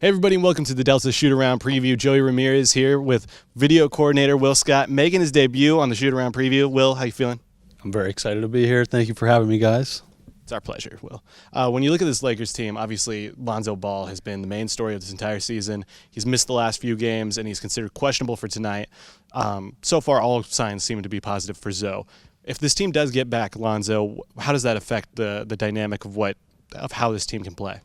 Hey everybody, and welcome to the Delta Shootaround Preview. Joey Ramirez here with video coordinator Will Scott making his debut on the Shootaround Preview. Will, how you feeling? I'm very excited to be here. Thank you for having me, guys. It's our pleasure, Will. When you look at this Lakers team, obviously Lonzo Ball has been the main story of this entire season. He's missed the last few games, and he's considered questionable for tonight. So far, all signs seem to be positive for Zoe. If this team does get back Lonzo, how does that affect the dynamic of how this team can play?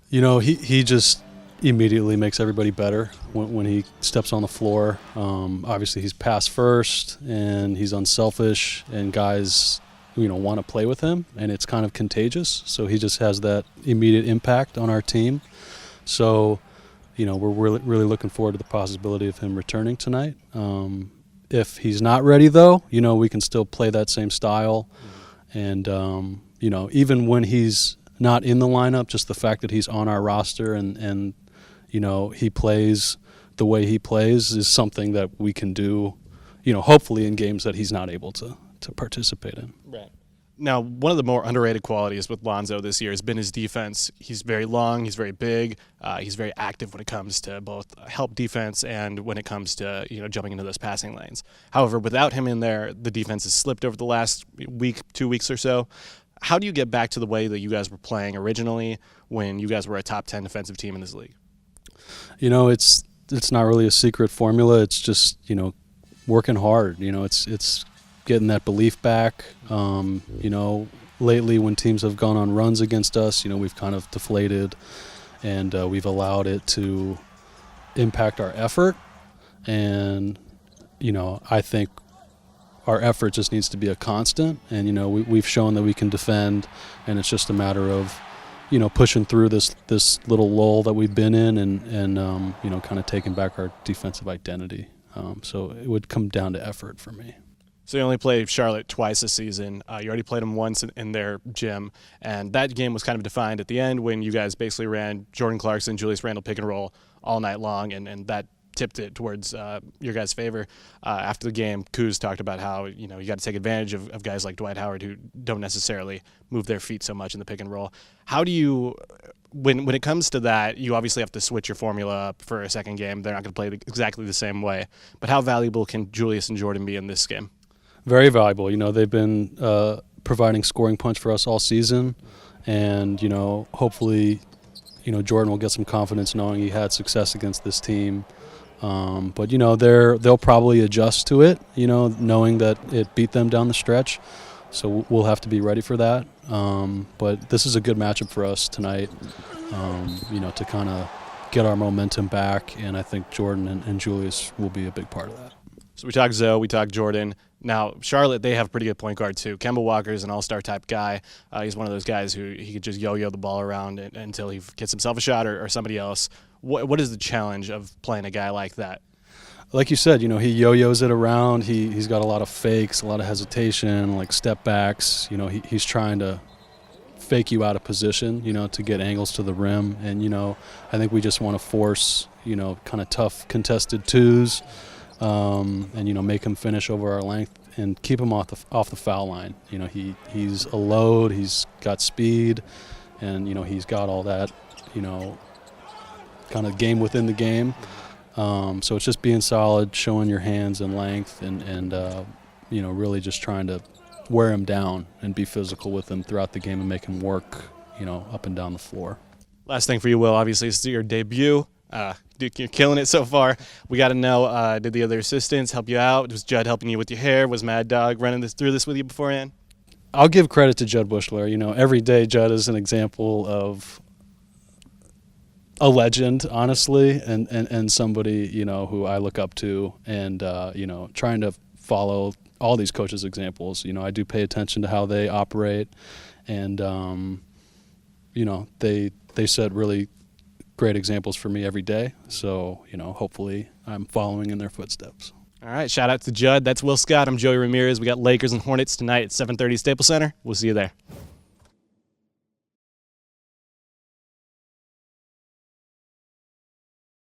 You know, he just immediately makes everybody better when he steps on the floor. Obviously, he's pass first, and he's unselfish, and guys, want to play with him, and it's kind of contagious. So he just has that immediate impact on our team. So, we're really looking forward to the possibility of him returning tonight. If he's not ready, though, we can still play that same style. And, even when he's not in the lineup, just the fact that he's on our roster and he plays the way he plays is something that we can do, hopefully in games that he's not able to participate in. Right. Now, one of the more underrated qualities with Lonzo this year has been his defense. He's very long, he's very big, he's very active when it comes to both help defense and when it comes to jumping into those passing lanes. However, without him in there, the defense has slipped over the last week, 2 weeks or so. How do you get back to the way that you guys were playing originally when you guys were a top 10 defensive team in this league? It's not really a secret formula. It's just, working hard. It's getting that belief back. Lately when teams have gone on runs against us, we've kind of deflated and we've allowed it to impact our effort. And, I think our effort just needs to be a constant, and we've shown that we can defend, and it's just a matter of pushing through this little lull that we've been in, and kind of taking back our defensive identity. So it would come down to effort for me. So you only played Charlotte twice this season. You already played them once in their gym, and that game was kind of defined at the end when you guys basically ran Jordan Clarkson, Julius Randle pick and roll all night long, and that tipped it towards your guys' favor. After the game, Kuz talked about how you got to take advantage of guys like Dwight Howard who don't necessarily move their feet so much in the pick and roll. How do you, when it comes to that, you obviously have to switch your formula up for a second game. They're not going to play exactly the same way. But how valuable can Julius and Jordan be in this game? Very valuable. They've been providing scoring punch for us all season, and hopefully, Jordan will get some confidence knowing he had success against this team. But they'll probably adjust to it, knowing that it beat them down the stretch. So we'll have to be ready for that. But this is a good matchup for us tonight, to kind of get our momentum back. And I think Jordan and Julius will be a big part of that. So we talked Zoe, we talked Jordan. Now, Charlotte, they have a pretty good point guard, too. Kemba Walker is an all-star type guy. He's one of those guys who he could just yo-yo the ball around until he gets himself a shot or somebody else. What is the challenge of playing a guy like that? Like you said, he yo-yos it around. He's got a lot of fakes, a lot of hesitation, like step backs. He's trying to fake you out of position, to get angles to the rim. And, I think we just want to force, kind of tough contested twos. And make him finish over our length and keep him off the foul line. He's a load, he's got speed, and he's got all that kind of game within the game. So it's just being solid, showing your hands and length, and really just trying to wear him down and be physical with him throughout the game and make him work up and down the floor. Last thing for you, Will, obviously it's your debut. You're killing it so far. We got to know, did the other assistants help you out? Was Judd helping you with your hair? Was Mad Dog running through this with you beforehand? I'll give credit to Judd Bushler. Every day Judd is an example of a legend, honestly, and somebody, who I look up to, and, trying to follow all these coaches' examples. I do pay attention to how they operate, and, they set really great examples for me every day. So, hopefully I'm following in their footsteps. All right, shout out to Judd. That's Will Scott. I'm Joey Ramirez. We got Lakers and Hornets tonight at 7:30 Staples Center. We'll see you there.